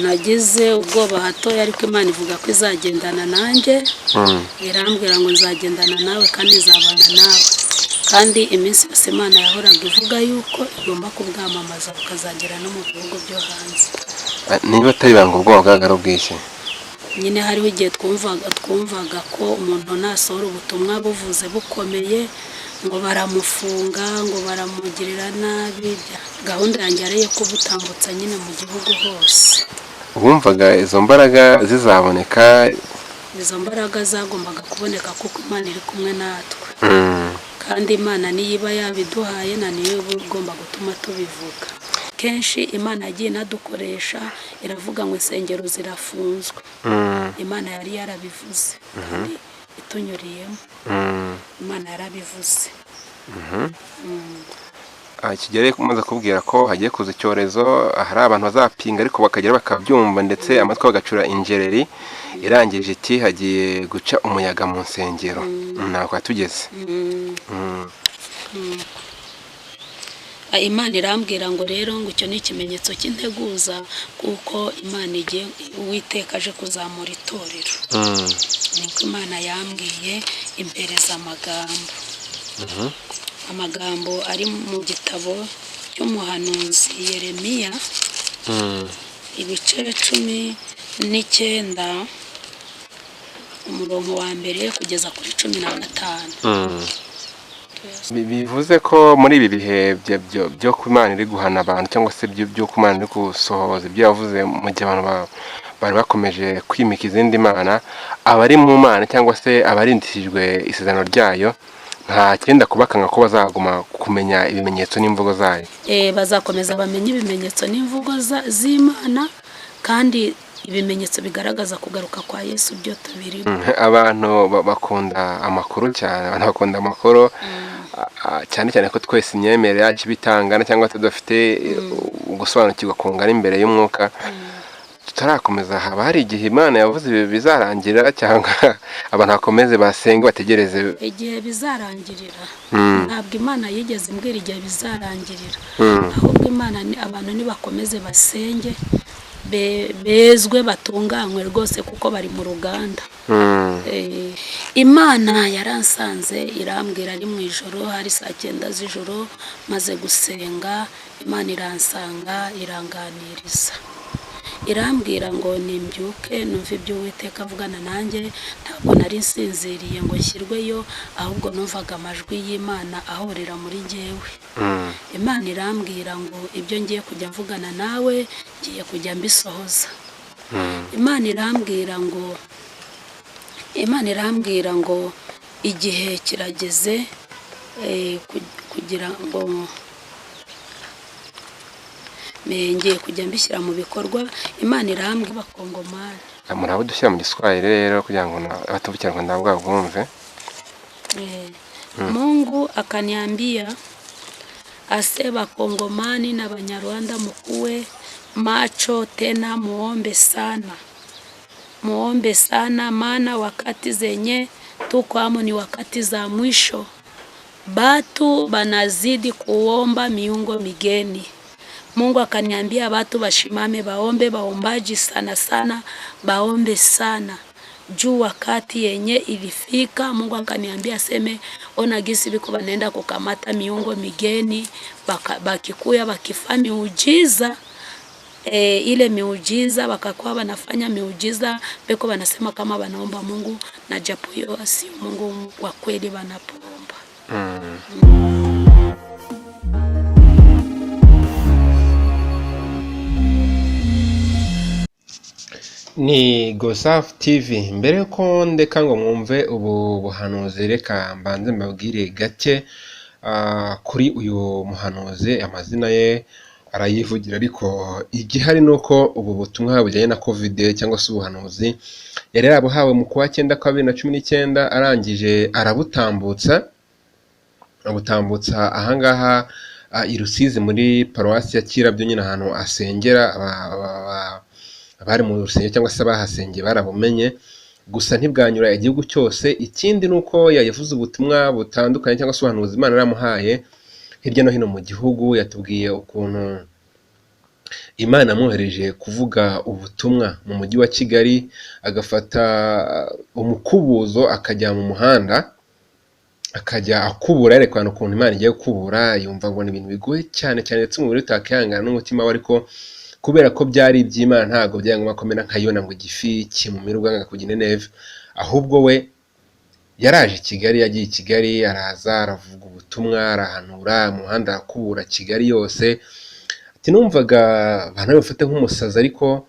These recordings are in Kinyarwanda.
nagize ubwoba hatoya ariko Imana ivuga ko izagendana nanjye. Irambwira ngo nzagendana nawe kandi nzabana nawe. Kandi iminsi yose Imana yahoraga ivuga yuko igomba kubwamamaza ukazagera no mu bihugu byo hanze. Niba atari banga ubwoba bwagara ubwishye. Nyine hariho igihe twumvaga ko umuntu nasohora ubutumwa buvuze bukomeye ngo baramufunga ngo baramugirira nabi. Gahunda yanjye yari yo kubutambutsa nyine mu gihugu hose. Wumvaga izo mbaraga zizaboneka? Izo mbaraga zagombaga kuboneka kuko Imana iri kumwe natwe. Kandi Imana niba yabiduhaye na niyo igomba gutuma tubivuga. Kenshi Imana yagiye inadukoresha iravuga ngo insengero zirafunzwe. Imana yari yarabivuze kandi itunyuriyemo. Imana yarabivuze. Kigere kumaze kubwira ko hagiye kuza icyorezo, hari abantu bazapinga ariko bakagera bakabyumva ndetse amatwi bagacura injereri. Irangije iti hagiye guca umuyaga mu nsengero. Nako tugeze. Imana irambwira ngo rero ngo icyo ni ikimenyetso cy'integuza kuko Imana igiye Uwiteka aje kuzamura itorero. Niko Imana yambwiye impereza amagambo. Amagambo ari mu gitabo cy'Umuhanuzi Yeremiya, ibice 19 umurongo wa mbere kugeza kuri 15. Bivuze ko muri ibi bihe byo Imana iri guhana abantu cyangwa se byo Imana iri gusohoza ibyo yavuze mu gihe abantu bari bakomeje kwimika izindi mana, abari mu Mana cyangwa se abarindishijwe isezerano ryayo nta cyenda kubakanga ko bazaguma kumenya ibimenyetso n'imvugo zayo. Bazakomeza bamenye ibimenyetso n'imvugo z'Imana kandi ibimenyetso bigaragaza kugaruka kwa Yesu byo tubirimo. Abantu bakunda amakuru cyane, abantu bakunda amakuru cyane cyane ko twese imyemerere yacu bitangana cyangwa tudafite gusobanukirwa kungana imbere y'umwuka. Tutarakomeza haba hari igihe Imana yavuze bizarangira cyangwa abantu bakomeze basenge bategereze igihe bizarangirira. Ntabwo Imana yigeze imbwira igihe bizarangirira, ahubwo Imana ni abantu nibakomeze basenge bezwe batunganywe rwose kuko bari mu ruganda. Imana yaransanze irambwira ari mu ijoro, hari 9 z'ijoro maze gusenga. Imana iransanga iranganiriza, irambwira ngo nimbyuke numva ibyo Uwiteka avugana nanjye. Ntabwo nari nsinziriye ngo nshyirweyo, ahubwo numvaga amajwi y'Imana ahorera muri njyewe. Imana irambwira ngo ibyo ngiye kujya mvugana nawe ngiye kujya mbisohoza. Imana irambwira ngo igihe kirageze kugira ngo ngiye kujya mbishyira mu bikorwa. Imana irambwira bakongomani. Murabo dushyira mu Giswahili rero kugira ngo abatumva Kinyarwanda bwabumve. Mungu akaniambia aseba Kongomani na Banyarwanda mkuwe macho tena muombe sana, maana wakati zenye tuko amo ni wakati za mwisho. Batu banazidi kuomba miungo migeni. Mungu akaniambia watu bashimame baombe, baombaji sana baombe sana. Juu wakati yenye ilifika, Mungu akaniambia seme ona gisi biko banaenda kukamata miungo migeni, bakikuya bakifanya miujiza. Ile miujiza wakakuwa wanafanya miujiza beko wanasema kama wanaomba Mungu na japo yo si Mungu wa kweli wanapoomba. Ni GOSAF TV. Mbere ko ndeka ngo mwumve ubu buhanuzi, reka mbanze mbabwire gake kuri uyu muhanuzi. Amazina ye arayivugira, ariko igihari nuko ubu butumwa bujyanye na COVID cyangwa se ubuhanuzi yari yarabuhawe mu kwa 9 kwa 2019, arangije arabutambutsa ahangaha i Rusizi muri paruwasi ya Kirabyo, nyine ahantu asengera. Abari mu rusengero cyangwa se bahasengeye barabumenye, gusa ntibwanyura igihugu cyose. Ikindi nuko yavuze ubutumwa butandukanye cyangwa se ubuhanuzi Imana yaramuhaye hirya no hino mu gihugu. Yatubwiye ukuntu Imana amwohereje kuvuga ubutumwa mu mujyi wa Kigali, agafata umukubuzo akajya mu muhanda akajya akubura yerekana ukuntu Imana igiye gukubura. Yumva ngo ni ibintu bigoye cyane cyane ndetse umubiri utakihangana n'umutima we, ariko kubera ko byari iby'Imana ntabwo byari ngombwa komera nka Yona ngo igifi kimumira ubwanga kugina neve. Ahubwo we yaraje i Kigali, yagiye i Kigali araza aravuga ubutumwa, arahanura, umuhanda arakubura Kigali yose. Ati numvaga abantu bafite nk'umusazi, ariko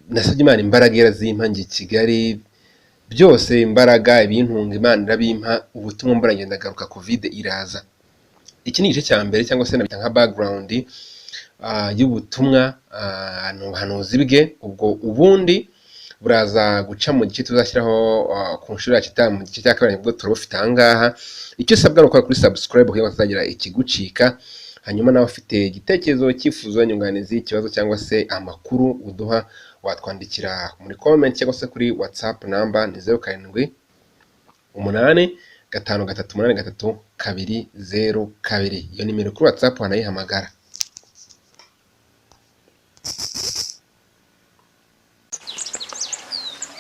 nasabye Imana imbaraga yarazimpa ngiye i Kigali, byose imbaraga ibintunga Imana irabimpa, ubutumwa mburagenda garuka covid iraza. Iki ni igice cya mbere cyangwa se nabita nka background y'ubutumwa n'ubuhanuzi bwe. Ubwo ubundi buraza guca mu gice tuzashyiraho ku nshuro yacu itaha mu gice cya kabiri nibwo turabufite aha ngaha. Icyo usabwa ni ukora kuri subscribe kugira ngo tuzagira ikigucika. Hanyuma nawe ufite igitekerezo, icyifuzo, inyunganizi, ikibazo cyangwa se amakuru uduha, watwandikira muri comment cyangwa se kuri WhatsApp number ni 07 8 5 3 202. Iyo nimero kuri WhatsApp wanayihamagara.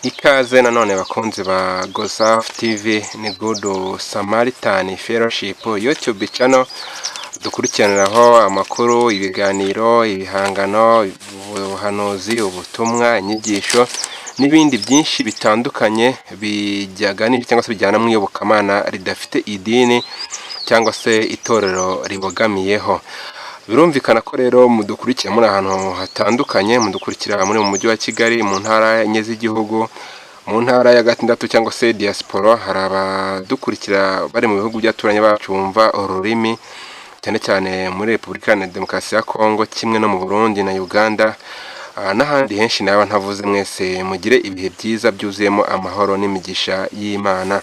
Ikaze nanone bakunzi ba GOSAF TV, ni Good Samaritan Fellowship YouTube channel dukurikiraniraho amakuru, ibiganiro, ibihangano, ubuhanuzi, ubutumwa, inyigisho n'ibindi byinshi bitandukanye bijyaganira cyangwa se bijyana mu iyobokamana ridafite idini cyangwa se itorero ribogamiyeho. Birumvikana ko rero mudukurikira muri ahantu hatandukanye, mudukurikira muri mu mujyi wa Kigali, mu ntara enye z'igihugu, mu ntara ya gatandatu cyangwa se diaspora. Hari abadukurikira bari mu bihugu by'aturanye bacu bumva ururimi, cyane cyane muri Repubulika ya Demokarasi ya Kongo, kimwe no mu Burundi na Uganda n'ahandi henshi. Naba ntavuze, mwese mugire ibihe byiza byuzuyemo amahoro n'imigisha y'Imana.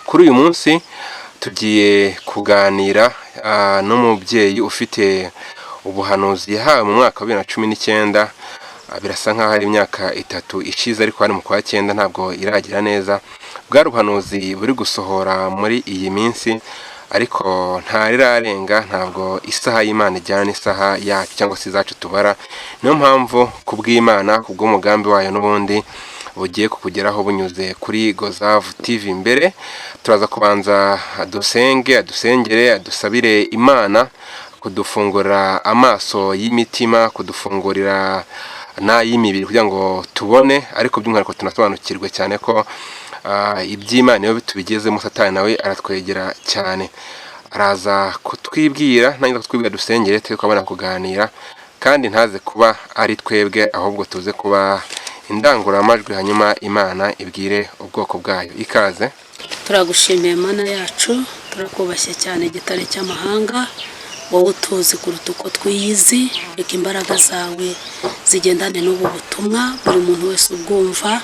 Kuri uyu munsi tugiye kuganira n'umubyeyi ufite ubuhanuzi yahawe mu mwaka wa 2019. Birasa nkaho ari imyaka 3 ishize, ariko hari mu kwa 9 ntabwo iragira neza. Bwari ubuhanuzi buri gusohora muri iyi minsi, ariko ntarirarenga. Ntabwo isaha y'Imana ijyana n'isaha yacu cyangwa se izacu tubara. Niyo mpamvu kubw'Imana, kubw'umugambi wayo n'ubundi bugiye kukugeraho bunyuze kuri GOSAF TV. Mbere turaza kubanza adusengere, adusabire Imana kudufungurira amaso y'imitima, kudufungurira n'ay'imibiri kugira ngo tubone, ariko by'umwihariko tunasobanukirwe cyane ko iby'Imana iyo tubigezemo Satani nawe aratwegera cyane. Araza kutwibwira, nanjye kutwibwira, dusengere twe kubana kuganira, kandi ntaze kuba ari twebwe, ahubwo tuze kuba indangururamajwi, hanyuma Imana ibwire ubwoko bwayo. Ikaze. Turagushimiye Mana yacu, turakubashye cyane gitare cy'amahanga, wowe utuzi kuruta uko twiyizi. Reka imbaraga zawe zigendane n'ubu butumwa, buri muntu wese ubwumva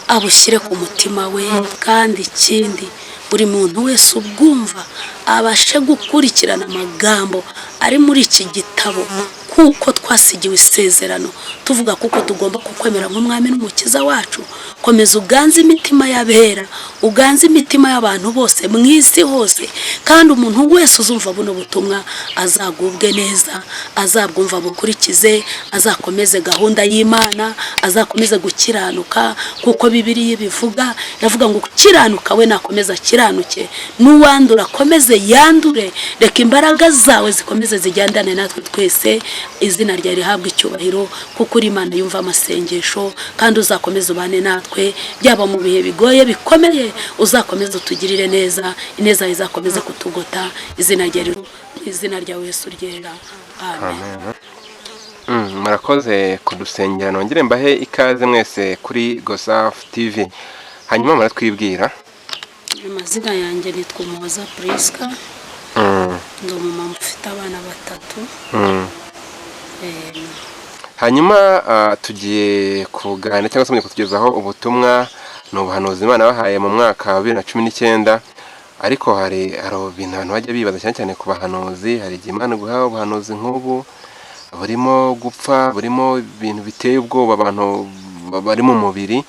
abushyire ku mutima we, kandi ikindi buri muntu wese ubwumva abashe gukurikirana amagambo ari muri iki gitabo, kuko twasigiwe isezerano tuvuga kuko tugomba kukwemera nk'umwami n'umukiza wacu. Komeza uganze imitima y'abera, uganze imitima y'abantu bose mu isi hose, kandi umuntu wese uzumva buno butumwa azagubwe neza, azabwumva bukurikize, azakomeze gahunda y'Imana, azakomeze gukiranuka, kuko Bibiliya bivuga, yavuga ngo gukiranuka we nakomeza akiranuke, n'uwandura akomeze yandure. Reka imbaraga zawe zikomeze zijyandane natwe twese, izina ryawe rihabwe icyubahiro, kuko uri Imana yumva amasengesho, kandi uzakomeza ubane natwe byaba mu bihe bigoye bikomeye. Uzakomeza utugirire neza, ineza izakomeze kutugota. Izina ryawe Yesu ryera. Amen. Murakoze kudusengera. Nongere mbahe ikaze mwese kuri GOSAF TV. Hanyuma muratwibwira. Amazina yanjye nitwa Umuhoza Priska. Ndi umumama ufite abana 3. Hanyuma tugiye kuganira cyangwa se mugiye kutugezaho ubutumwa n'ubuhanuzi Imana bahaye mu mwaka wa 2019. Ariko hari ibintu abantu bajya bibaza cyane cyane ku bahanuzi. Hari igihe Imana guha ubuhanuzi nk'ubu burimo gupfa, burimo ibintu biteye ubwoba, abantu bari mu mubiri,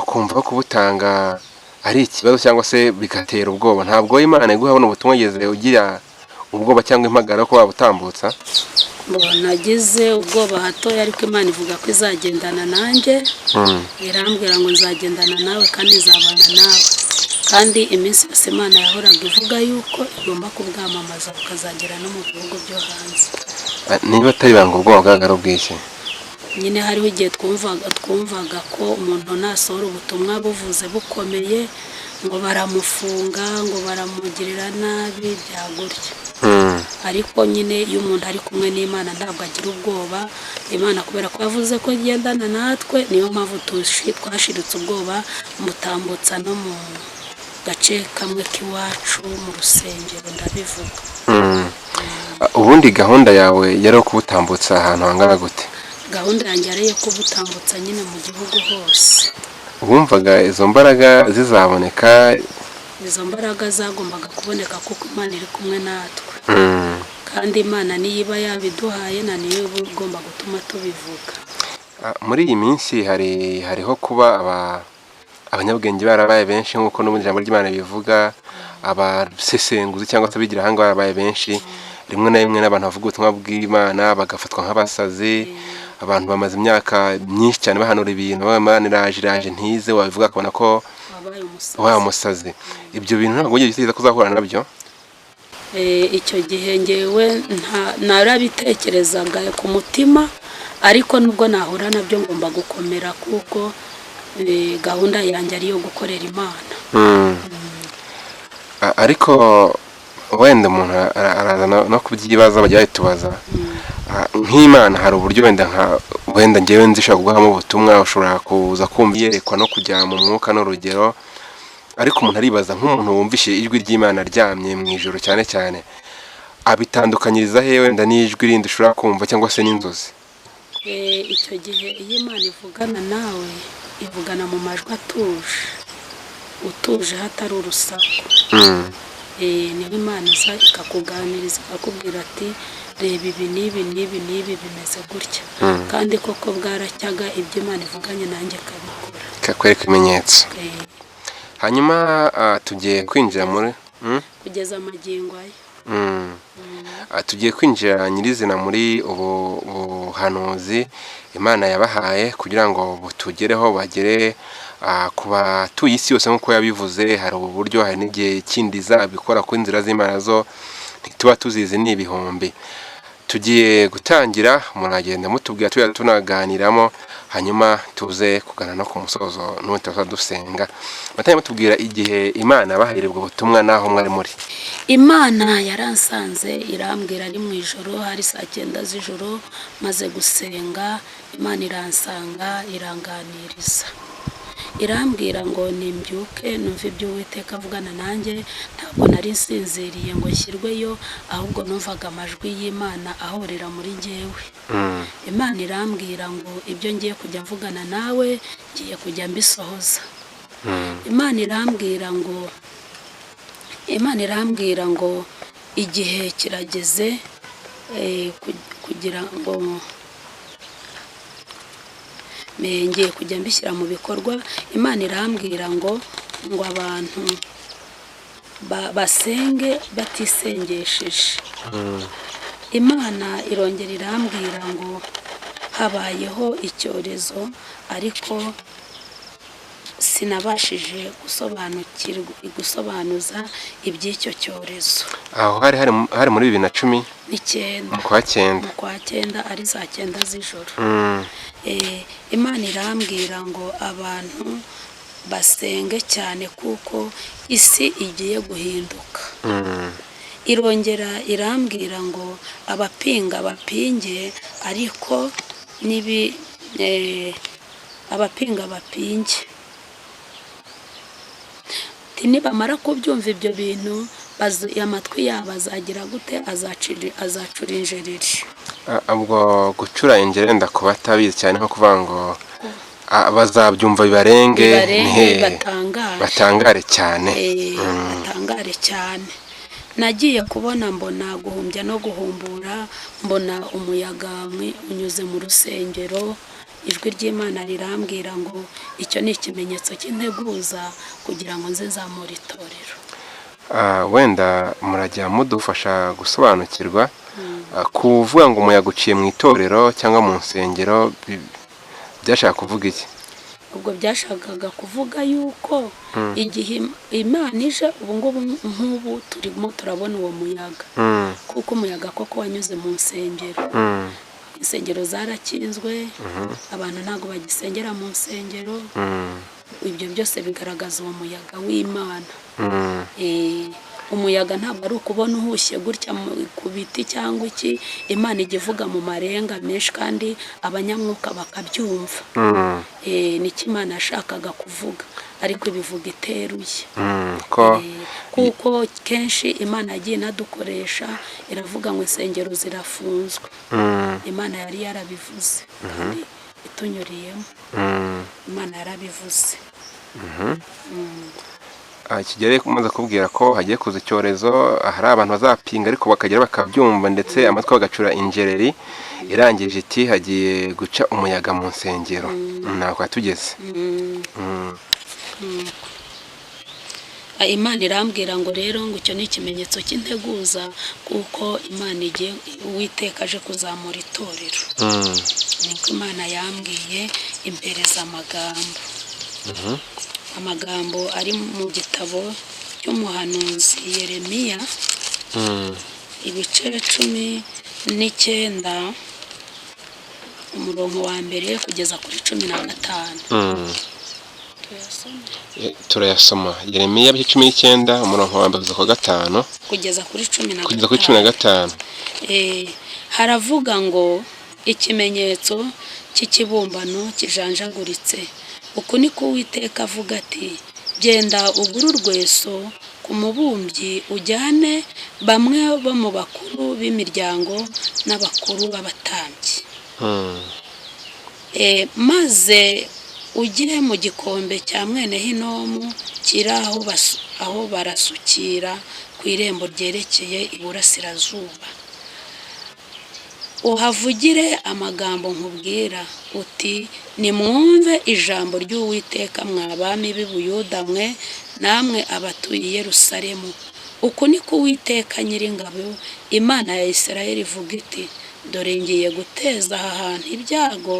ukumva ko kubutanga ari ikibazo cyangwa se bigatera ubwoba. Ntabwo Imana iguha buno butumwa yeze ugira ubwoba cyangwa impagara ko wabutambutsa. nagize ubwoba hatoya ariko Imana ivuga ko izagendana nanjye, irambwira ngo nzagendana nawe kandi nzabana nawe, kandi iminsi yose Imana yahoraga ivuga yuko igomba kubwamamaza bukazagera no mu bihugu byo hanze. Niba atari banga ubwoba bwagara ubwishye, nyine hariho igihe twumvaga ko umuntu nasohora ubutumwa buvuze bukomeye ngo baramufunga, ngo baramugirira nabi byagurya. Ariko nyine iyo umuntu ari kumwe n'Imana ntabwo agira ubwoba. Imana kubera ko yavuze ko igendana natwe, niyo mpamvu twashiritse ubwoba, mutambutsa no mu gace kamwe k'iwacu mu rusengero ndabivuga. Ubundi gahunda yawe yari kubutambutsa ahantu hangana gute? Gahunda yanjye yari yo kubutambutsa nyine mu gihugu hose. Wumvaga izo mbaraga zizaboneka? Izo mbaraga zagombaga kuboneka kuko Imana iri kumwe natwe, kandi Imana niyo iba yabiduhaye na niyo iba igomba gutuma tubivuga. Muri iyi minsi hariho kuba abanyabwenge barabaye benshi nk'uko n'ubundi ijambo ry'Imana bivuga, abasesenguzi cyangwa se abigira hanga barabaye benshi, rimwe na rimwe n'abantu bavuga ubutumwa bw'Imana bagafatwa nk'abasazi. Abantu bamaze imyaka myinshi cyane bahanura ibintu, Imana iraje ntize, wabivuga akabona ko wabaye umusazi. Ibyo bintu ntabwo wigeze utekereza ko uzahura nabyo? Icyo gihe ngewe narabitekerezaga ku mutima, ariko nubwo nahura nabyo ngomba gukomera kuko gahunda yanjye ari iyo gukorera Imana. Ariko wenda umuntu araza no kubyibaza bajya bitubaza, nk'Imana hari uburyo wenda ngewe nzishobora kuguhamo ubutumwa, ushobora kuza kumva yerekwa no kujya mu mwuka n'urugero, ariko umuntu aribaza nk'umuntu wumvishe ijwi ry'Imana ryamye mu ijoro cyane cyane, abitandukanyiriza he wenda n'ijwi rindi ushobora kumva cyangwa se n'inzozi? Icyo gihe iyo Imana ivugana nawe ivugana mu majwi utuje hatari urusaku. Niho Imana iza ikakuganiriza ikakubwira ati reba ibi n'ibi n'ibi n'ibi bimeze gutya, kandi koko bwaracyaga ibyo Imana ivuganye nanjye ikabikora, ikakwereka ibimenyetso. Hanyuma tugiye kwinjira muri kugeza amagingo aya. Tugiye kwinjira nyirizina muri ubuhanuzi Imana yabahaye kugira ngo butugereho, bagere ku batuye isi yose nk'uko yabivuze. Hari ubu buryo, hari n'igihe kindi zabikora ku inzira z'Imana zo ntituba tuzizi ni ibihumbi. Tugiye gutangira, muragenda mutubwira tujya tunaganiramo, hanyuma tuze kugana no ku musozo n'ubundi tuza dusenga. Batanye mutubwira igihe Imana yabahaye ubwo butumwa naho mwari muri. Imana yaransanze irambwira ari mu ijoro, hari 9 z'ijoro, maze gusenga Imana iransanga iranganiriza, irambwira ngo nimbyuke numva ibyo Uwiteka avugana nanjye. Ntabwo nari nsinziriye ngo nshyirweyo, ahubwo numvaga amajwi y'Imana ahorera muri njyewe. Imana irambwira ngo ibyo ngiye kujya mvugana nawe ngiye kujya mbisohoza. Imana irambwira ngo igihe kirageze kugira ngo ngiye kujya mbishyira mu bikorwa. Imana irambwira ngo abantu basenge batisengesheje. Imana irongera irambwira ngo habayeho icyorezo, ariko sinabashije gusobanuza iby'icyo cyorezo. Aho hari muri 2019 mu kwa 9 ari 9 z'ijoro. Imana irambwira ngo abantu basenge cyane kuko isi igiye guhinduka. Irongera irambwira ngo abapinga bapinge, ariko abapinga bapinge. Nibamara kubyumva ibyo bintu, amatwi yabo azagira gute? Azacura injereri. Ubwo gucura injereri ndakuba atabizi cyane nko kuvuga ngo bazabyumva bibarenge, batangare cyane. Batangare cyane. Nagiye kubona mbona guhumbya no guhumbura, mbona umuyaga unyuze mu rusengero. Ijwi ry'Imana rirambwira ngo icyo ni ikimenyetso cy'integuza kugira ngo nze nzamure itorero. Wenda murajya mudufasha gusobanukirwa kuvuga ngo umuyaga uciye mu itorero cyangwa mu nsengero byashaka kuvuga iki? ubwo byashakaga kuvuga yuko igihe Imana ije ubu ngubu nk'ubu turimo turabona uwo muyaga, kuko umuyaga koko wanyuze mu nsengero. Insengero zarakinzwe, abantu ntabwo bagisengera mu nsengero. Ibyo byose bigaragaza uwo muyaga w'Imana. Umuyaga ntabwo ari ukubona uhushye gutya ku biti cyangwa iki. Imana ijya ivuga mu marenga menshi kandi abanyamwuka bakabyumva. Nicyo Imana yashakaga kuvuga, ariko ibivuga iteruye. Kuko kenshi Imana yagiye inadukoresha iravuga ngo insengero zirafunzwe. Imana yari yarabivuze kandi itunyuriyemo. Imana yarabivuze. Kigere kumaze kubwira ko hagiye kuza icyorezo, hari abantu bazapinga ariko bakagera bakabyumva, ndetse amatwi bagacura injereri irangije iti hagiye guca umuyaga mu nsengero. Ntabwo tugeze. Imana irambwira ngo rero ngo icyo ni ikimenyetso cy'integuza, kuko Imana igiye Uwiteka aje kuzamura itorero. Niko Imana yambwiye impereza amagambo ari mu gitabo cy'umuhanuzi Yeremiya, ibice 19 umurongo wa mbere kugeza kuri 15. Turayasoma. Yeremiya 19 umurongo wa mbere kugeza kuri 15. Haravuga ngo ikimenyetso cy'ikibumbano kijanjaguritse. Uku niko Uwiteka avuga ati, genda ugure urweso ku mubumbyi, ujyane bamwe bo mu bakuru b'imiryango n'abakuru b'abatambyi, maze ugire mu gikombe cya mwene Hinomu kiri aho barasukira ku irembo ryerekeye iburasirazuba. Uhavugire amagambo nkubwira uti, nimwumve ijambo ry'Uwiteka mwa bami b'i Buyuda mwe namwe abatuye i Yerusalemu. Uku niko Uwiteka Nyiringabo, Imana ya Isirayeli ivuga iti, dore ngiye guteza aha hantu ibyago,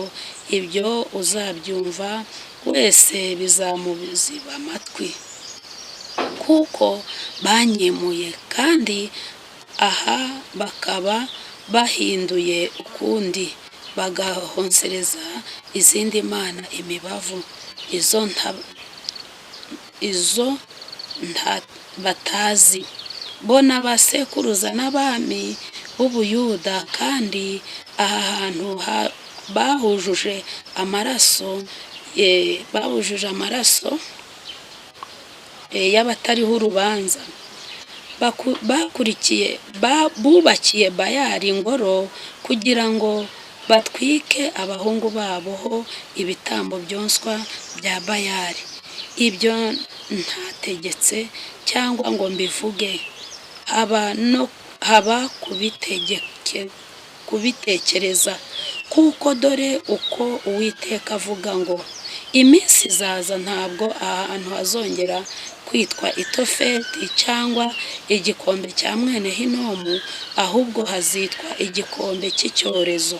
ibyo uzabyumva wese bizamuziba amatwi, kuko banyimuye kandi aha bakaba bahinduye ukundi, bagahonsereza izindi mana imibavu, izo batazi. Bona abasekuruza n'abami b'Ubuyuda, kandi aha hantu bahujuje amaraso y'abatariho urubanza. Bubakiye Bayali ingoro kugira ngo batwike abahungu baboho ibitambo byonswa bya Bayali. Ibyo ntategetse cyangwa ngo mbivuge, haba kubitekereza, kuko dore uko Uwiteka avuga ngo, iminsi izaza ntabwo aha hantu hazongera kwitwa Itofeti cyangwa igikombe cya mwene Hinomu, ahubwo hazitwa igikombe cy'icyorezo.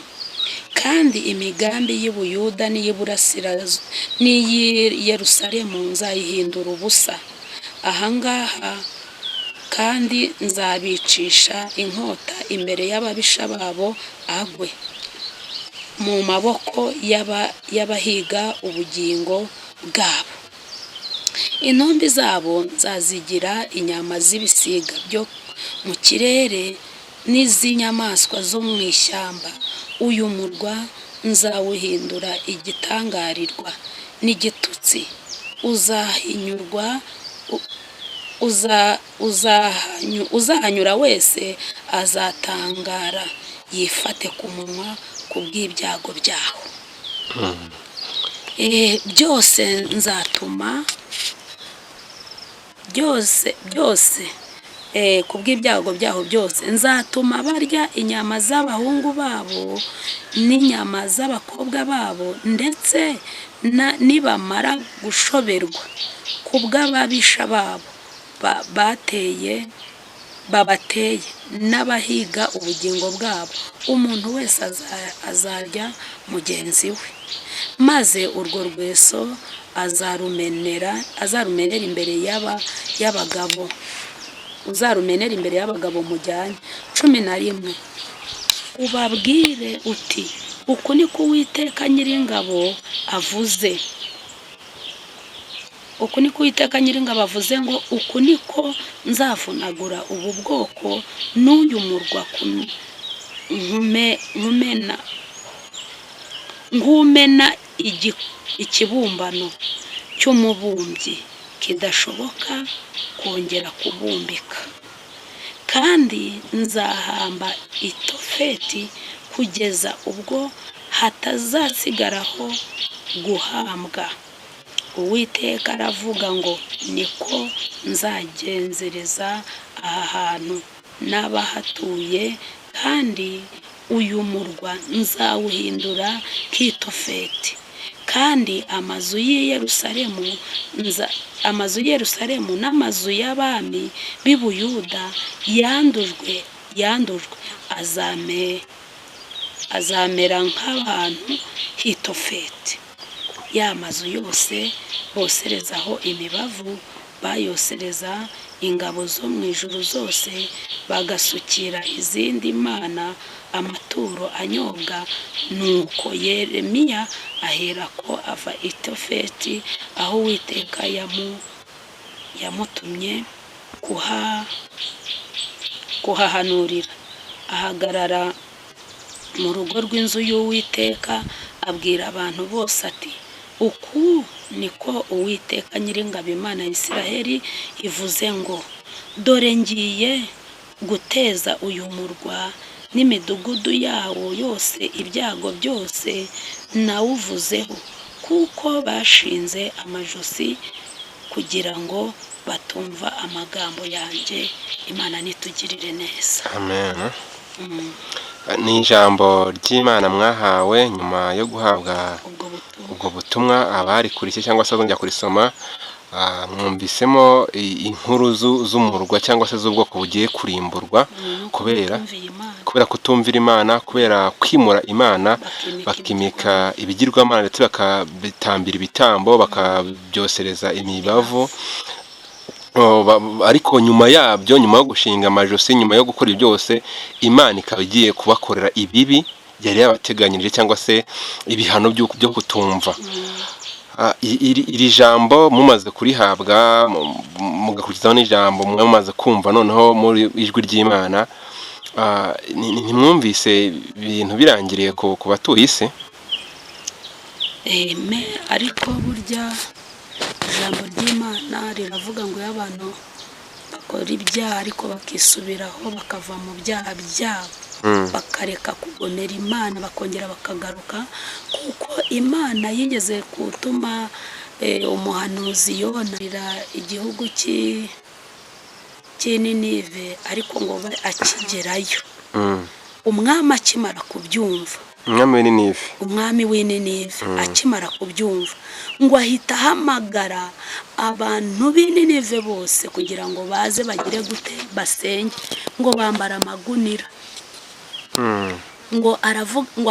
Kandi imigambi y'i Buyuda n'iy'Iburasirazuba n'iy'i Yerusalemu nzayihindura ubusa. Ahangaha kandi nzabicisha inkota imbere y'ababisha babo, agwe mu maboko y'abahiga ubugingo bwabo. Intumbi zabo nzazigira inyama z'ibisiga byo mu kirere n'iz'inyamaswa zo mu ishyamba. Uyu murwa nzawuhindura igitangarirwa n'igitutsi. Uzahanyura wese azatangara, yifate ku munwa ku bw'ibyago byaho. Byose nzatuma ku bw'ibyago byaho byose nzatuma barya inyama z'abahungu babo n'inyama z'abakobwa babo, ndetse nibamara gushoberwa ku bw'ababisha babo bateye babateye n'abahiga ubugingo bwabo, umuntu wese azarya mugenzi we, maze urwo rweso azarumenera imbere y'abagabo, uzarumenera imbere y'abagabo mujyanye. 11 ubabwire uti uku niko Uwiteka Nyiringabo avuze. Uku niko Uwiteka Nyiringabo avuze ngo uku niko nzavunagura ubu bwoko n'uyu murwa ngumena ikibumbano cy'umubumbyi kidashoboka kongera kubumbika, kandi nzahamba Itofeti kugeza ubwo hatazasigaraho guhambwa. Uwiteka aravuga ngo niko nzagenzereza aha hantu n'abahatuye, kandi uyu murwa nzawuhindura nk'Itofeti, kandi amazu y'i Yerusalemu n'amazu y'abami b'i Buyuda yandujwe azamera nk'abantu h'Itofeti. Ya mazu yose boserezaho imibavu bayosereza ingabo zo mu ijuru zose, bagasukira izindi mana amaturo anyobwa. Nuko Yeremiya aherako ava Itofeti aho Uwiteka yamutumye kuhahanurira, ahagarara mu rugo rw'inzu y'Uwiteka, abwira abantu bose ati uku niko Uwiteka Nyiringabo Imana ya Isiraheli ivuze ngo dore ngiye guteza uyu murwa n'imidugudu yawo yose ibyago byose nawuvuzeho, kuko bashinze amajosi kugira ngo batumva amagambo yanjye. Imana nitugirire neza. Amen. Ni ijambo ry'Imana mwahawe nyuma yo guhabwa ubwo butumwa abarikurikiye cyangwa se bazongera kurisoma. Mwumvisemo inkuru z'umurwa cyangwa se z'ubwoko bugiye kurimburwa kubera kutumvira Imana, kubera kwimura Imana, bakimika ibigirwamana ndetse bakabitambira ibitambo, bakabyosereza imibavu. Ariko nyuma yabyo, nyuma yo gushinga amajosi, nyuma yo gukora byose, Imana ikaba igiye kubakorera ibibi yari yabateganyirije cyangwa se ibihano byo kutumva. Iri jambo mumaze kurihabwa, mugakurikizaho n'ijambo mumaze kumva noneho muri ijwi ry'Imana, ntimwumvise ibintu birangiriye ku batuye isi? Ariko burya ijambo ry'Imana riravuga ngo iyo abantu bakora ibyaha ariko bakisubiraho bakava mu byaha byabo, bakareka kugomera Imana, bakongera bakagaruka, kuko Imana yigeze gutuma umuhanuzi yonarira igihugu cy'Ninive, ariko ngo akigerayo umwami akimara kubyumva, umwami w'Ninive akimara kubyumva, ngo ahita ahamagara abantu b'Ninive bose kugira ngo baze bagire gute, basenge. Ngo bambara amagunira, ngo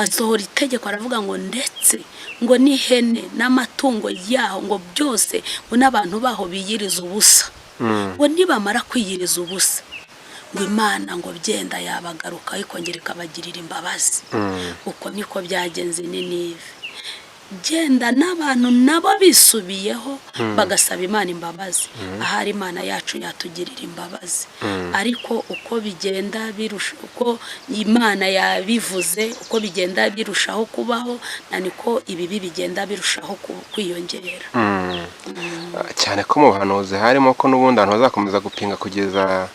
asohora itegeko, aravuga ngo ndetse ngo n'ihene n'amatungo yaho ngo byose, ngo n'abantu baho biyiriza ubusa, ngo nibamara kwiyiriza ubusa, ngo Imana ngo byenda yabagaruka ikongera ikabagirira imbabazi. Uko niko byagenze Ninive. Genda n'abantu nabo bisubiyeho bagasaba Imana imbabazi, ahari Imana yacu yatugirira imbabazi. Ariko uko bigenda birusha, uko Imana yabivuze, uko bigenda birushaho kubaho, niko ibibi bigenda birushaho kwiyongera. Cyane ko mu buhanuzi harimo ko n'ubundi abantu bazakomeza gupinga kugeza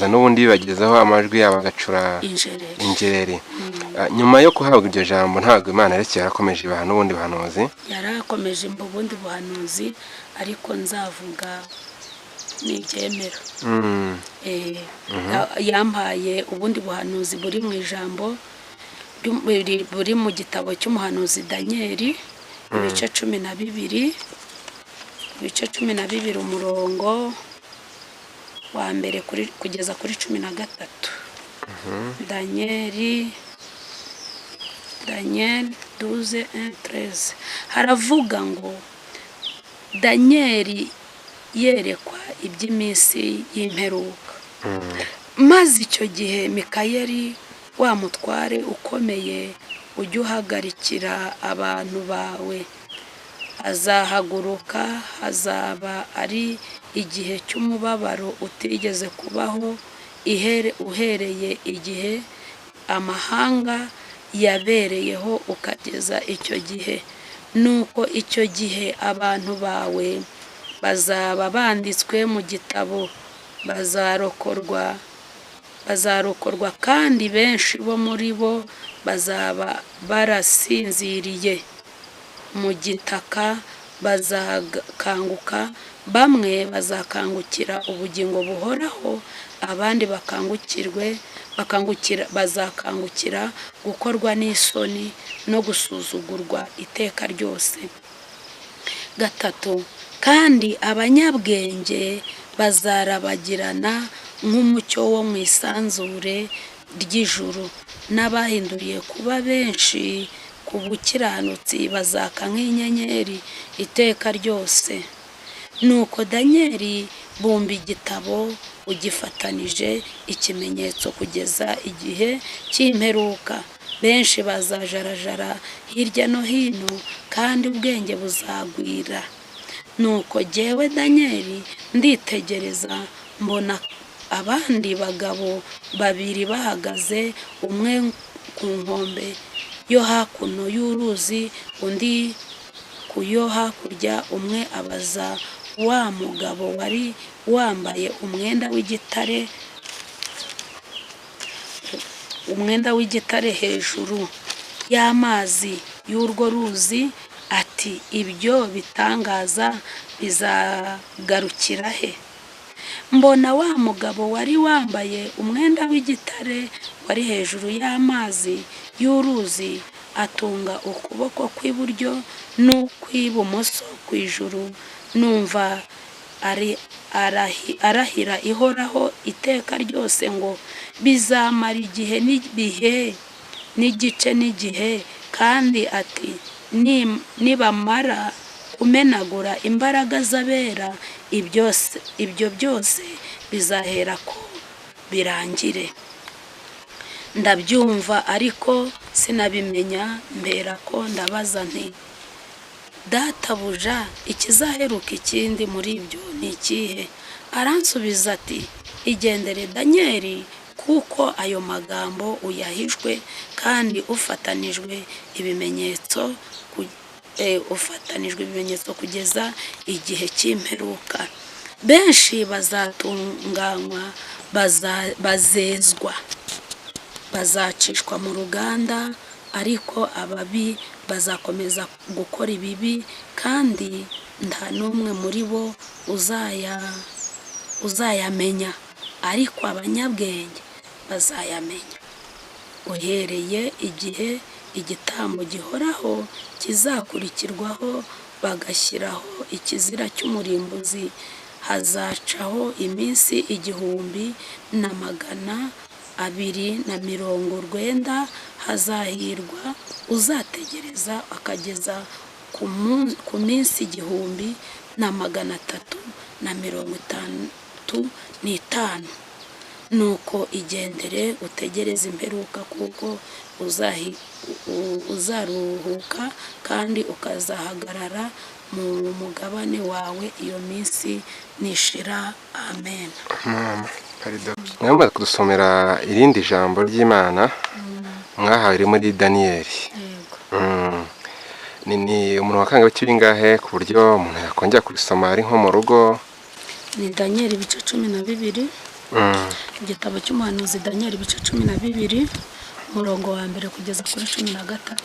n'ubundi bibagezaho amajwi yabo agacura injereri. Nyuma yo kuhabwa iryo jambo, ntabwo Imana yarekeye, yarakomeje ibaha n'ubundi buhanuzi. Yarakomeje ubundi buhanuzi, ariko nzavuga n'ibyemera. Yampaye ubundi buhanuzi buri mu ijambo, buri mu gitabo cy'umuhanuzi Danieli, ibice 12, umurongo wa mbere kugeza kuri 13. Daniel 12:13 haravuga ngo Daniel yerekwa iby'iminsi y'imperuka. Maze icyo gihe Mikayeli wa mutware ukomeye ujya uhagarikira abantu bawe azahaguruka, hazaba ari igihe cy'umubabaro utigeze kubaho uhereye igihe amahanga yabereyeho ukageza icyo gihe. Nuko icyo gihe abantu bawe bazaba banditswe mu gitabo, bazarokorwa kandi benshi bo muri bo bazaba barasinziriye mu gitaka, bazakanguka, bamwe bazakangukira ubugingo buhoraho, abandi bazakangukira gukorwa n'isoni no gusuzugurwa iteka ryose. 3 kandi abanyabwenge bazarabagirana nk'umucyo wo mu isanzure ry'ijuru, n'abahinduriye kuba benshi ku bukiranutsi bazaka nk'inyenyeri iteka ryose. Nuko Daniel bumba igitabo ugifatanije ikimenyetso kugeza igihe cy'imperuka. Benshi bazajarajara hirya no hino kandi ubwenge buzagwira. Nuko jyewe Daniel nditegereza, mbona abandi bagabo babiri bahagaze, umwe ku nkombe yo hakuno y'uruzi, undi ku yo hakurya. Umwe abaza wa mugabo wari wambaye umwenda w'igitare hejuru y'amazi y'urwo ruzi ati, ibyo bitangaza bizagarukira he? Mbona wa mugabo wari wambaye umwenda w'igitare wari hejuru y'amazi y'uruzi atunga ukuboko kw'iburyo n'ukw'ibumoso ku ijuru. Numva arahira ihoraho iteka ryose ngo bizamara igihe n'ibihe n'igice n'igihe, kandi ati nibamara kumenagura imbaraga z'abera, ibyo byose bizahera ko birangire. Ndabyumva ariko sinabimenya, mbera ko ndabaza nti, databuja, ikizaheruka ikindi muri ibyo ni ikihe? Aransubiza ati, igendere Daniel, kuko ayo magambo uyahijwe kandi ufatanijwe ibimenyetso kugeza igihe cy'imperuka. Benshi bazatunganywa, bazezwa, bazacishwa mu ruganda, ariko ababi bazakomeza gukora ibibi, kandi nta n'umwe muri bo uzayamenya, ariko abanyabwenge bazayamenya, uhereye igihe igitambo gihoraho kizakurikirwaho bagashyiraho ikizira cy'umurimbuzi. Hazacaho iminsi 1290. Hazahirwa uzategereza akageza ku minsi 1355. Nuko igendere utegereze imperuka, kuko uzaruhuka kandi ukazahagarara mu mugabane wawe iyo minsi nishira. Amen. Mwamba kudusomera irindi jambo ry'Imana mwahawe riri muri Daniel. Ni umuntu wakanga w'ibingahe ku buryo umuntu yakongera kurisoma ari nko mu rugo? Ni Daniel ibice 12. Igitabo cy'umuhanuzi Daniel ibice 12, umurongo wa mbere kugeza kuri 13.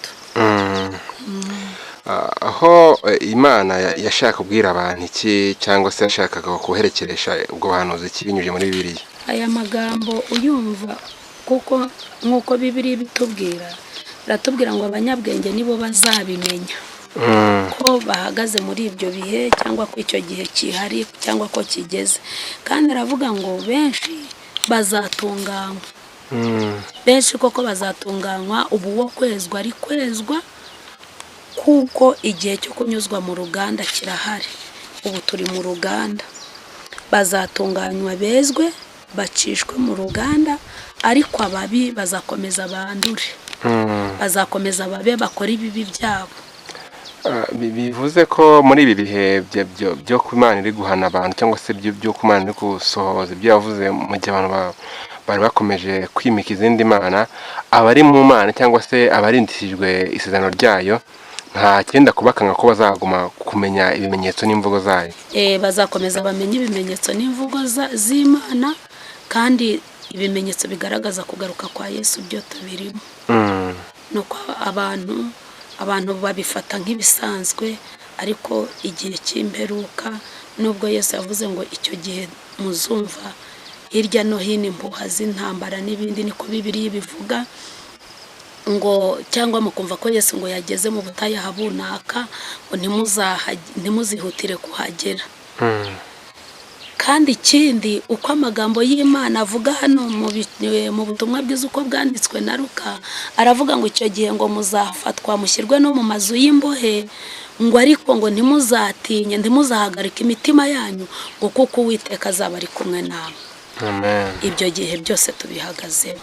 Aho Imana yashaka kubwira abantu iki, cyangwa se yashakaga kuherekeresha ubwo buhanuzi kibinyuje muri Bibiliya? Aya magambo uyumva kuko nk'uko Bibiliya bitubwira, ratubwira ngo abanyabwenge nibo bazabimenya. ko bahagaze muri ibyo bihe cyangwa ko icyo gihe kihari cyangwa ko kigeze. Kandi aravuga ngo benshi bazatunganywa, benshi koko bazatunganywa, ubu wo kwezwa ari kwezwa kuko igihe cyo kunyuzwa mu ruganda kirahari. Ubu turi mu ruganda, bazatunganywa bezwe bacishwe mu ruganda, ariko ababi bazakomeza bandure, bazakomeza babe bakora ibibi byabo. bivuze ko muri ibi bihe byo Imana iri guhana abantu cyangwa se byo Imana iri gusohoza ibyo yavuze mu gihe abantu bari bakomeje kwimika izindi mana, abari mu mana cyangwa se abarindishijwe isezerano ryayo nta cyenda kubakanga ko bazaguma kumenya ibimenyetso n'imvugo zayo. Bazakomeza bamenye ibimenyetso n'imvugo z'Imana, kandi ibimenyetso bigaragaza kugaruka kwa Yesu byo tubirimo. Nuko abantu babifata nk'ibisanzwe, ariko igihe cy'imperuka, nubwo Yesu yavuze ngo icyo gihe muzumva hirya no hino impuha z'intambara n'ibindi, niko Bibiliya bivuga ngo, cyangwa mukumva ko Yesu ngo yageze mu butayu habunaka, ngo ntimuzihutire kuhagera. Kandi ikindi, uko amagambo y'Imana avuga hano mu butumwa bwiza uko bwanditswe na Luka, aravuga ngo icyo gihe ngo muzafatwa mushyirwe no mu mazu y'imbohe, ngo ariko ngo ntimuzatinye, ntimuzahagarike imitima yanyu, ngo kuko Uwiteka azaba ari kumwe namwe. Amen. Ibyo gihe byose tubihagazeho.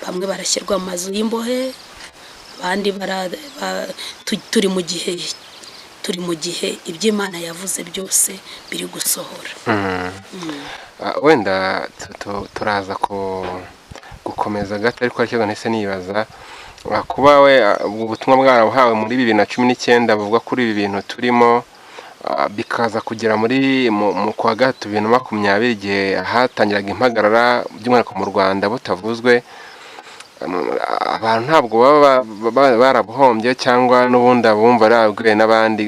Bamwe barashyirwa mu mazu y'imbohe, abandi turi mu gihe iby'Imana yavuze byose biri gusohora. Wenda turaza gukomeza gato, ariko ariko nese nibaza kuba we ubutumwa bwarabuhawe muri 2019 buvuga kuri ibi bintu turimo, bikaza kugera mu kwa gatatu 2020 igihe hatangiraga impagarara by'umwihariko mu Rwanda butavuzwe, abantu ntabwo baba barabuhombye cyangwa n'ubundi abumva arabwiwe n'abandi.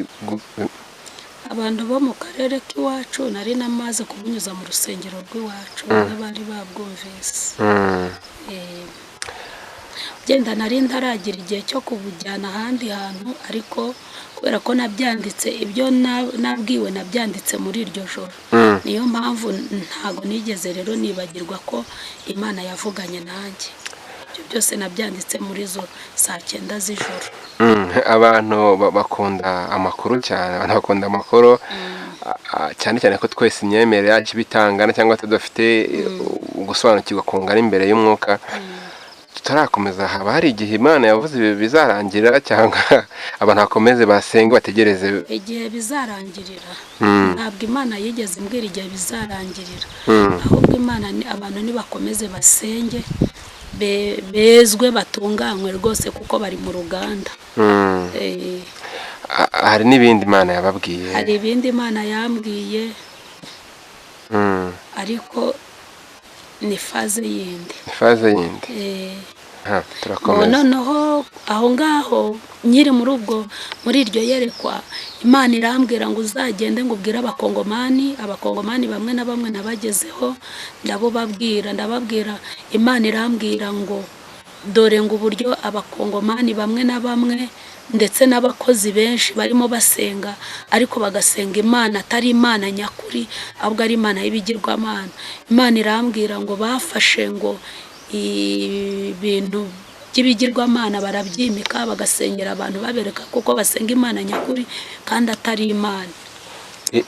Abantu bo mu karere k'iwacu nari namaze kubunyuza mu rusengero rw'iwacu, n'abari babwumvise. Genda nari ntaragira igihe cyo kubujyana ahandi hantu, ariko kubera ko nabyanditse, ibyo nabwiwe nabyanditse muri iryo joro, niyo mpamvu ntago nigeze rero nibagirwa ko Imana yavuganye nanjye. Ibyo byose nabyanditse muri zo saa 9 z'ijoro. Abantu bakunda amakuru cyane, abantu bakunda amakuru, cyane cyane ko twese imyemerere yacu bitangana cyangwa tudafite gusobanukirwa kungana imbere y'umwuka. Tutarakomeza, haba hari igihe Imana yavuze bizarangira, cyangwa abantu bakomeze basenge bategereze igihe bizarangirira? Ntabwo Imana yigeze imbwira igihe bizarangirira, ahubwo Imana abantu nibakomeze basenge, bezwe batunganywe rwose kuko bari mu ruganda. Hari n'ibindi Imana yababwiye? Hari ibindi Imana yambwiye, ariko ni faze yindi. Noneho aho ngaho nyiri muri iryo yerekwa, Imana irambwira ngo uzagende ngo ubwire abakongomani bamwe na bamwe nabagezeho, ndababwira. Imana irambwira ngo dore ngo uburyo abakongomani bamwe na bamwe ndetse n'abakozi benshi barimo basenga, ariko bagasenga Imana atari Imana nyakuri, ahubwo ari Imana y'ibigirwamana. Imana irambwira ngo bafashe ngo ibintu by'ibigirwamana barabyimika, bagasengera abantu babereka kuko basenga Imana nyakuri kandi atari Imana.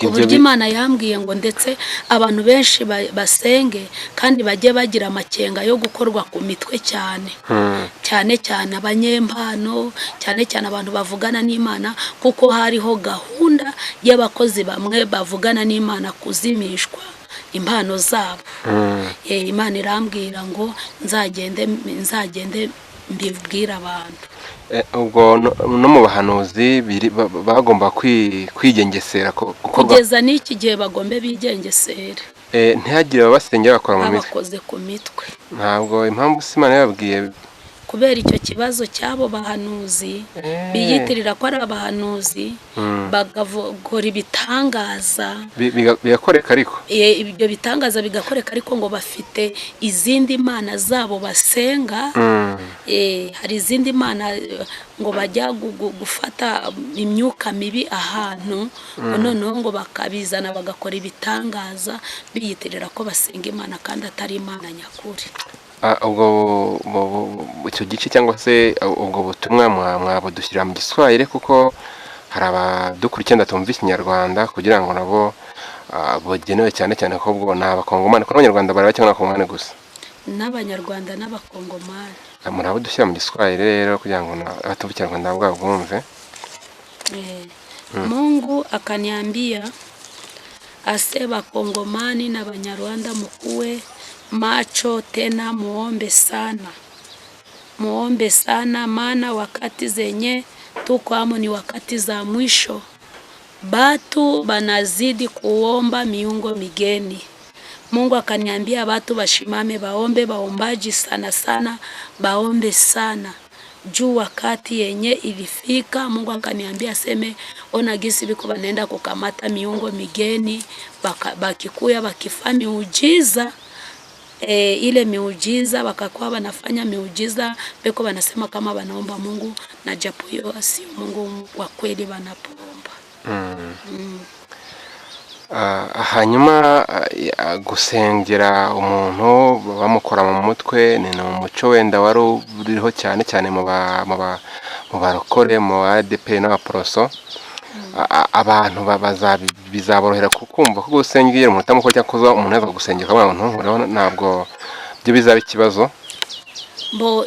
Uburyo Imana yambwiye ngo ndetse abantu benshi basenge kandi bajye bagira amakenga yo gukorwa ku mitwe cyane cyane abanyempano, cyane abantu bavugana n'Imana, kuko hariho gahunda y'abakozi bamwe bavugana n'Imana kuzimishwa impano zabo. Imana irambwira ngo nzagende mbibwira abantu. Ubwo no mu bahanuzi bagomba kwigengesera kugeza n'iki gihe bagombe bigengesera, ntihagire abasengera bakora mu mitwe, abakoze ku mitwe. Ntabwo impamvu Imana yababwiye kubera icyo kibazo cy'abo bahanuzi biyitirira ko ari abahanuzi, bagakora ibitangaza bigakoreka, ariko ibyo bitangaza bigakoreka, ariko ngo bafite izindi mana zabo basenga. Hari izindi mana ngo bajya gufata imyuka mibi ahantu, noneho ngo bakabizana bagakora ibitangaza biyitirira ko basenga imana kandi atari imana nyakuri. ubwo icyo gice cyangwa se ubwo butumwa mwabudushyira mu Giswahili, kuko hari abadukurikiye ndatumva Ikinyarwanda, kugira ngo nabo bugenewe cyane cyane ko ubwo ni abakongomani, ko n'abanyarwanda bari bake n'abakongomani gusa. N'abanyarwanda n'abakongomani murabudushyira mu Giswahili rero kugira ngo abatumva Ikinyarwanda bwabo bumve. Mungu akaniambia asema Kongomani na Banyarwanda mkuwe macho tena, muombe sana, maana wakati zenye tuko amo ni wakati za mwisho. Batu banazidi kuomba miungo migeni. Mungu akaniambia batu bashimame baombe, baombaji sana baombe sana. Juu wakati yenye ilifika, Mungu akaniambia seme ona gisi biko banaenda kukamata miungo migeni, bakikuya bakifanya miujiza. Ile miujiza wakakuwa wanafanya miujiza, beko wanasema kama wanaomba Mungu, na japo yo si Mungu wa kweli wanapoomba. Hanyuma gusengera umuntu bamukora mu mutwe ni umuco wenda wari uriho cyane cyane mu barokore, mu ADP n'abaporoso. Abantu bizaborohera kumva ko gusengera umuntu utamukora cyangwa kuza umuntu aza gusengera abantu ntabwo byo bizaba ikibazo.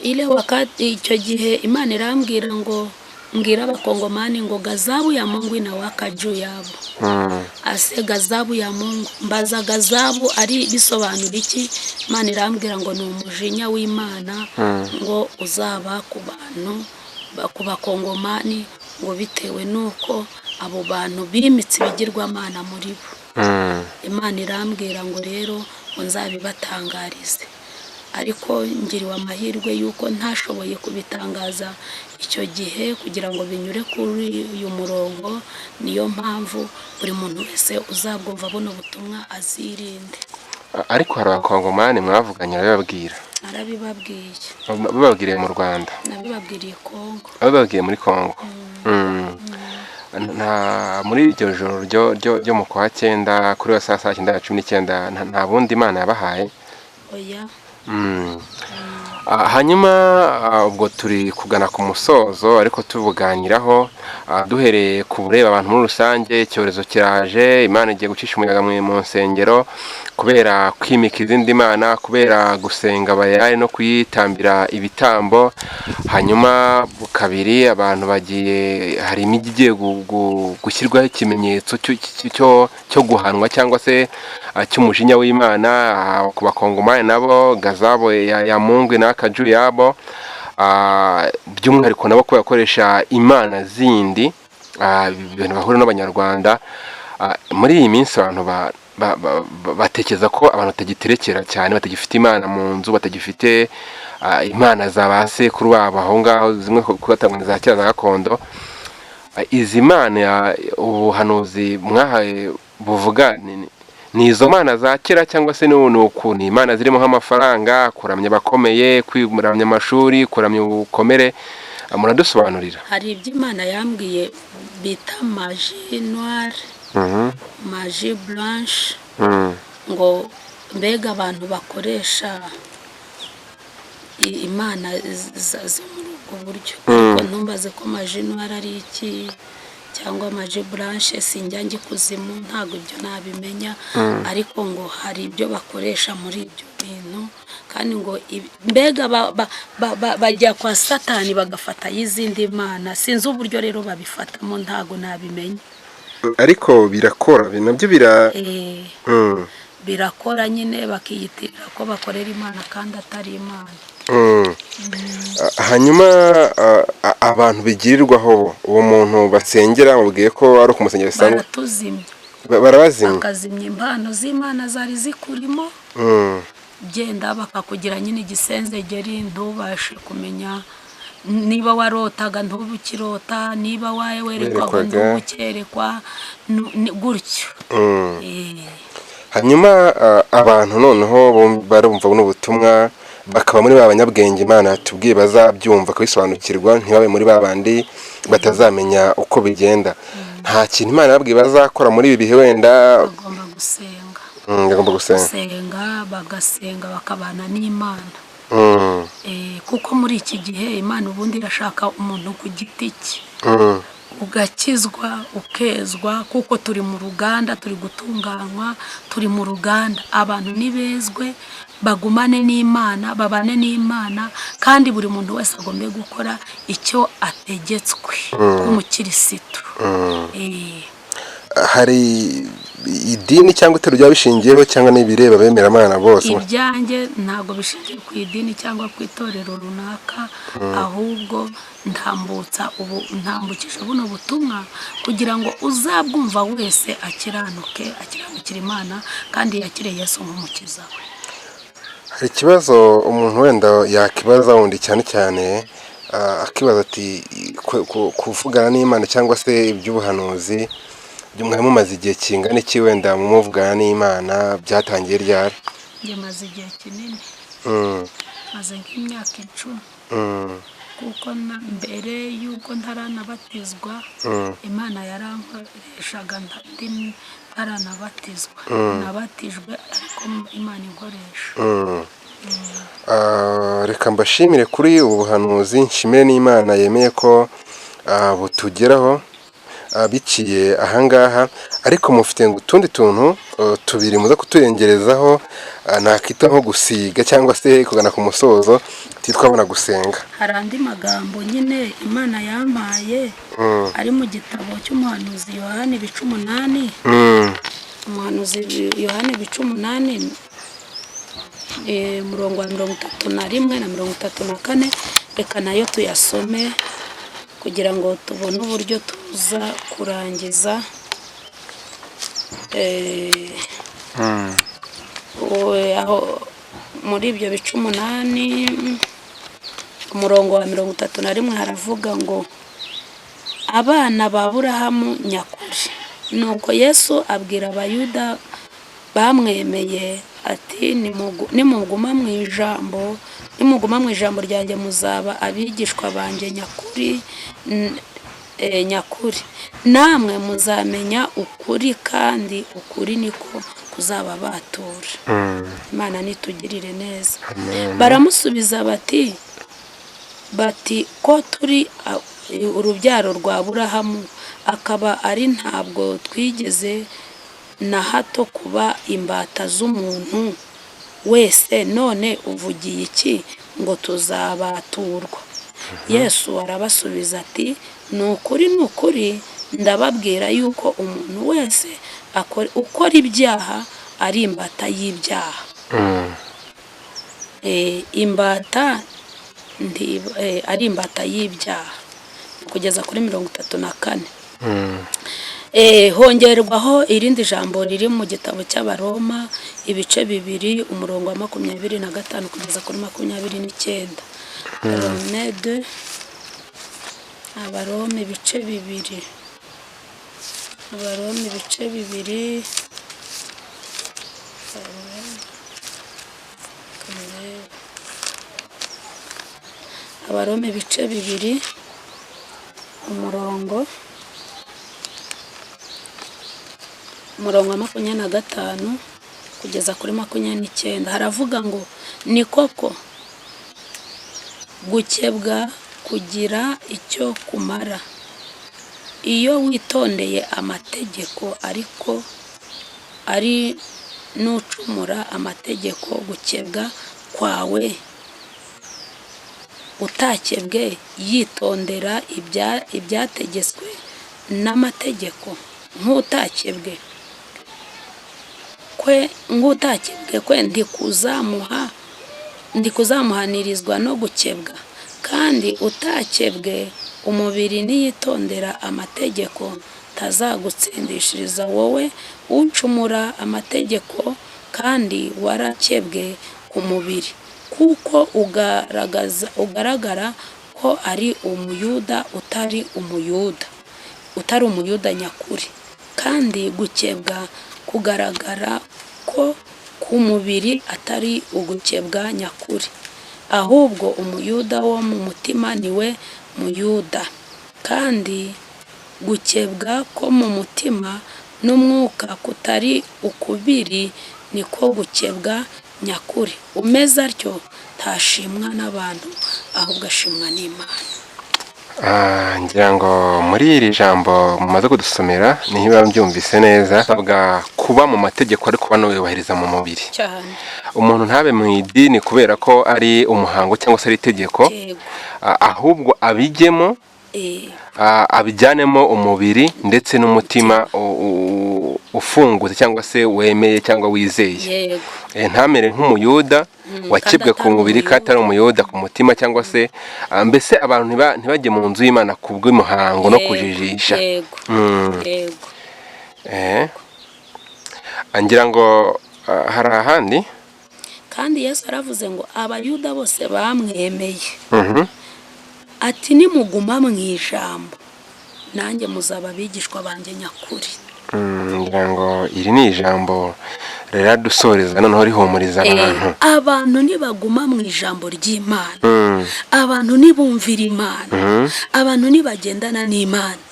Ile wakati icyo gihe Imana irambwira ngo ngira abakongomani ngo gazabu ya Mungu inawaka juu yabo. Ase gazabu ya Mungu, mbaza gazabu ari bisobanura iki? Imana irambwira ngo ni umujinya w'Imana ngo uzaba ku bantu, ku bakongomani, ngo bitewe nuko abo bantu bimitse ibigirwamana muri bo. Imana irambwira ngo rero nzabibatangarize, ariko ngiriwe amahirwe yuko ntashoboye kubitangaza icyo gihe kugira ngo binyure kuri uyu murongo. Niyo mpamvu buri muntu wese uzabwumva buno butumwa azirinde. Ariko hari abakongomani mwavuganye bababwira? Narabibabwiye. Bababwiriye mu Rwanda? Nabibabwiriye Kongo. Bababwiye muri Kongo? Muri iryo joro ryo mu kwa 9 kuri wa saa 9:19 nta bundi Imana yabahaye? Oya. Hanyuma ubwo turi kugana ku musozo, ariko tubuganiraho duhereye ku bureba abantu muri rusange. Icyorezo kiraje, Imana igiye gucisha umuyaga mu nsengero kubera kwimika izindi mana, kubera gusenga bayari no kuyitambira ibitambo. Hanyuma kabiri abantu bagiye, hari imijyi igiye gushyirwaho ikimenyetso cyo guhanwa cyangwa se cy'umujinya w'Imana ku bakongomani nabo, gazabu ya Mungu n'akaju yabo, by'umwihariko nabo ko bakoresha imana zindi, ibintu bahura n'abanyarwanda. Muri iyi minsi abantu batekereza ko abantu batagiterekera cyane, batagifite imana mu nzu, batagifite imana za basekuru babo aho ngaho, zimwe kubatangwa za kera za gakondo. Izi mana ubuhanuzi mwahaye buvuga ni izo mana za kera cyangwa se ni imana zirimo nk'amafaranga, kuramya abakomeye, kwimuramya amashuri, kuramya ubukomere? Muradusobanurira. Hari ibyo Imana yambwiye bita magie noire, magie blanche, ngo mbega abantu bakoresha imana zo muri ubwo buryo. Ariko ntumbaze ko magie noire ari iki cyangwa magie blanche, sinjya kuzimu, ntago ibyo nabimenya. Ariko ngo hari ibyo bakoresha muri ibyo bintu, kandi ngo mbega bajya kwa Satani bagafata y'izindi mana. Sinzi uburyo rero babifatamo, ntago nabimenya. Ariko birakora nabyo birakora nyine, bakiyitirira ko bakorera Imana kandi atari Imana. Hanyuma abantu bigirirwaho uwo muntu basengera, mubwiye ko ari ukumusengera bisanzwe? Baratuzimya, barabazimya, bakazimya impano z'Imana zari zikurimo. genda bakakugira nyine igisenzegeri ntubashe kumenya niba warotaga ntubukirota, niba werekwaga ntubukerekwa, gutyo. Hanyuma abantu noneho barumva buno butumwa bakaba muri ba banyabwenge Imana yatubwiye bazabyumva kubisobanukirwa, ntibabe muri babandi batazamenya uko bigenda. Nta kintu Imana yababwiye bazakora muri ibi bihe wenda bagomba gusenga. Bagomba gusenga, bagasenga bakabana n'Imana. Kuko muri iki gihe Imana ubundi irashaka umuntu ku giti cye, ugakizwa ukezwa, kuko turi mu ruganda, turi gutunganywa, turi mu ruganda. Abantu nibezwe bagumane n'Imana, babane n'Imana, kandi buri muntu wese agombe gukora icyo ategetswe nk'umukirisitu. Hari idini cyangwa itorero ryabishingiyeho cyangwa n'ibireba bemera Imana bose? Ibyanjye ntabwo bishingiye ku idini cyangwa ku itorero runaka, ahubwo ntambukije buno butumwa kugira ngo uzabwumva wese akiranukira Imana kandi yakire Yesu nk'umukiza we. Hari ikibazo umuntu wenda yakibaza wundi cyane cyane akibaza ati kuvugana n'Imana cyangwa se iby'ubuhanuzi mwari mumaze igihe kingana iki wenda muvugana n'Imana, byatangiye ryari? Njye maze igihe kinini, maze nk'imyaka 10, kuko mbere y'uko ntaranabatizwa Imana yarankoreshaga ntaranabatizwa. Nabatijwe ariko Imana inkoresha. Reka mbashimire kuri ubu buhanuzi, nshimire n'Imana yemeye ko butugeraho biciye ahangaha, ariko mufite utundi tuntu tubiri muza kuturengerezaho, nakita nko gusiga cyangwa se kugana ku musozo twabona gusenga. Hari andi magambo nyine Imana yampaye ari mu gitabo cy'umuhanuzi Yohana 8. Umuhanuzi Yohana 8 murongo wa 31 na 34. Reka nayo tuyasome kugira ngo tubone uburyo tuza kurangiza. Aho muri ibyo 8 umurongo wa 31 haravuga ngo abana ba Aburahamu nyakuri. Nuko Yesu abwira abayuda bamwemeye ati nimuguma mu ijambo ryanjye muzaba abigishwa banjye nyakuri, namwe muzamenya ukuri kandi ukuri niko kuzaba batura. Imana nitugirire neza. Baramusubiza bati ko turi urubyaro rwa Aburahamu, akaba ari ntabwo twigeze na hato kuba imbata z'umuntu wese, none uvugiye iki ngo tuzabaturwa? Yesu arabasubiza ati ni ukuri ndababwira yuko umuntu wese ukora ibyaha ari imbata y'ibyaha. Imbata ari imbata y'ibyaha, kugeza kuri 34. Hongerwaho irindi jambo riri mu gitabo cy'Abaroma 2 umurongo wa 25 kugeza kuri 29. Abaroma 2. Abaroma 2 umurongo wa 25 kugeza kuri 29. Haravuga ngo ni koko gukebwa kugira icyo kumara iyo witondeye amategeko, ariko ari nucumura amategeko gukebwa kwawe utakebwe yitondera ibyategetswe n'amategeko, nk'utakebwe kwe ndikuzamuhanirizwa no gukebwa, kandi utakebwe umubiri niyitondera amategeko tazagutsindishiriza wowe ucumura amategeko, kandi warakebwe ku mubiri, kuko ugaragara ko ari umuyuda utari umuyuda nyakuri, kandi gukebwa kugaragara ko ku mubiri atari ugukebwa nyakuri, ahubwo umuyuda wo mu mutima niwe muyuda, kandi gukebwa ko mu mutima n'umwuka kutari ukubiri niko gukebwa nyakuri. Umeze atyo ntashimwa n'abantu, ahubwo ashimwa n'Imana. Ngira ngo muri iri jambo mumaze kudusomera niba mbyumvise neza, basabwa kuba mu mategeko ariko banubahiriza mu mubiri cyane. Umuntu ntabe mu idini kubera ko ari umuhango cyangwa se ari itegeko, ahubwo abijyemo abijyanemo umubiri ndetse n'umutima ufungutse cyangwa se wemeye cyangwa wizeye. Ntamere nk'umuyuda wakebwe ku mubiri kandi atari umuyuda ku mutima, cyangwa se mbese abantu ntibajye mu nzu y'Imana ku bw'umuhango no kujijisha. Ngira ngo hari ahandi kandi Yesu aravuze ngo abayuda bose bamwemeye, ati nimuguma mu ijambo nanjye muzaba abigishwa banjye nyakuri. Ngira ngo iri ni ijambo riradusoreza noneho rihumuriza abantu nibaguma mu ijambo ry'Imana, abantu nibumvira Imana, abantu nibagendana n'Imana,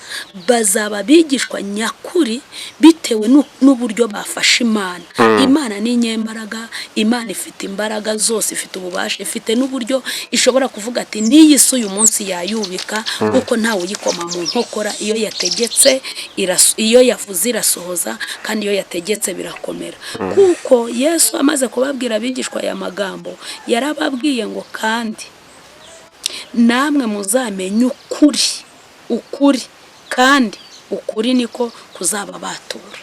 bazaba bigishwa nyakuri bitewe n'uburyo bafashe Imana. Imana ni inyembaraga, Imana ifite imbaraga zose, ifite ububasha, ifite n'uburyo ishobora kuvuga ati n'iyi si uyu munsi yayubika, kuko ntawe uyikoma mu nkokora. Iyo yategetse iyo yavuze irasohoza, kandi iyo yategetse birakomera. Kuko Yesu amaze kubabwira abigishwa aya magambo yarababwiye ngo kandi namwe muzamenye ukuri kandi ukuri niko kuzababatura.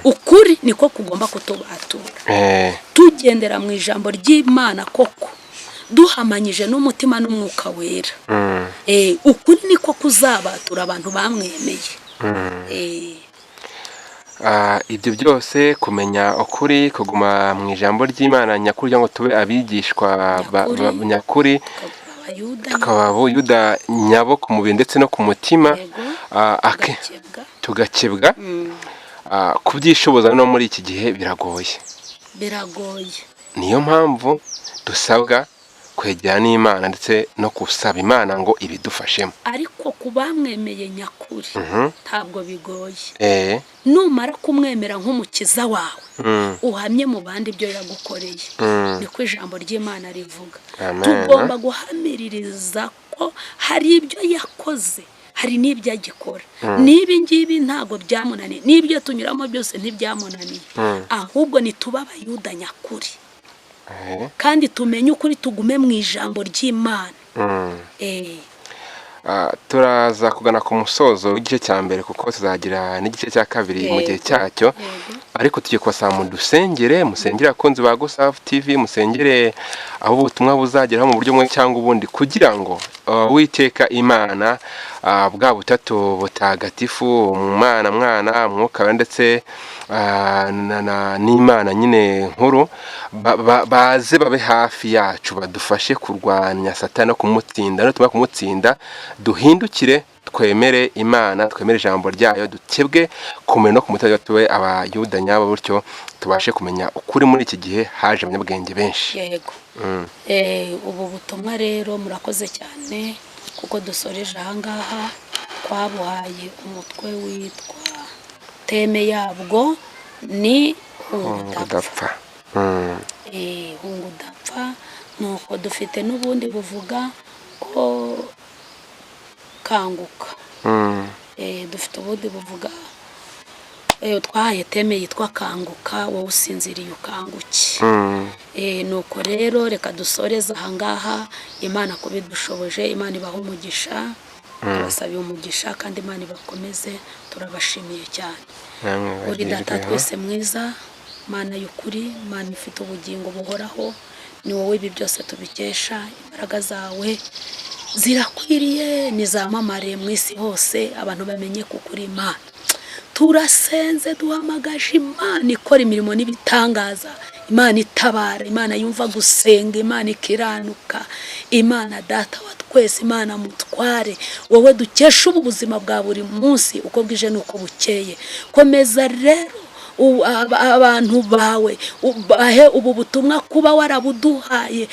Ukuri niko kugomba kutubatura, tugendera mu ijambo ry'Imana koko duhamanyije n'umutima n'umwuka wera. Ukuri niko kuzabatura abantu bamwemeye. Ibyo byose kumenya ukuri, kuguma mu ijambo ry'Imana nyakuri ngo tube abigishwa nyakuri, tukaba abuyuda nyabo ku mubiri ndetse no ku mutima, tugakebwa. Kubyishoboza no muri iki gihe biragoye. Niyo mpamvu dusabwa kwegera n'Imana ndetse no gusaba Imana ngo ibidufashemo. Ariko kubamwemeye nyakuri ntabwo bigoye. Numara kumwemera nk'umukiza wawe, uhamye mu bandi ibyo yagukoreye, niko ijambo ry'Imana rivuga. Tugomba guhamiririza ko hari ibyo yakoze, hari n'ibyo agikora. N'ibi ngibi ntabwo byamunaniye, n'ibyo tunyuramo byose ntibyamunaniye, ahubwo nituba abayuda nyakuri kandi tumenye ukuri, tugume mu ijambo ry'Imana. Turaza kugana ku musozo w'igice cya mbere kuko tuzagira n'igice cya kabiri mu gihe cyacyo, ariko tugiye kubasaba mu dusengere, musengere abakunzi ba GOSAF TV, musengere aho ubutumwa buzageraho mu buryo bumwe cyangwa ubundi, kugira ngo Uwiteka Imana bwa butatu butagatifu, Umwana, Mwana, Mwuka ndetse n'Imana nyine nkuru, baze babe hafi yacu, badufashe kurwanya Satani no kumutsinda. No tumara kumutsinda duhindukire, twemere Imana, twemere ijambo ryayo, dukebwe kumenya no kumutsinda, tube abayuda nyabo, bityo tubashe kumenya ukuri. Muri iki gihe haje abanyabwenge benshi. Ubu butumwa rero murakoze cyane, kuko dusoreje ahangaha. Twabuhaye umutwe witwa teme yabwo ni Hunga Udapfa. Hunga Udapfa. Nuko dufite n'ubundi buvuga ko kanguka. Dufite ubundi buvuga, twahaye teme yitwa kanguka, wowe usinziriye ukanguke. Nuko rero reka dusoreze ahangaha. Imana kubidushoboje, Imana ibaha umugisha, tubasabiye umugisha, kandi Imana ibakomeze. Turabashimiye cyane. Uri data twese mwiza, Mana y'ukuri, Mana ifite ubugingo buhoraho, ni wowe ibi byose tubikesha. Imbaraga zawe zirakwiriye, nizamamare mu isi hose, abantu bamenye kukuri Imana. turasenze duhamagaje Imana ikora imirimo n'ibitangaza, Imana itabara, Imana yumva gusenga, Imana ikiranuka, Imana data wa twese, Imana mutware, wowe dukesha ubuzima bwa buri munsi uko bwije nuko bukeye. Komeza rero abantu bawe ubahe ubu butumwa kuba warabuduhaye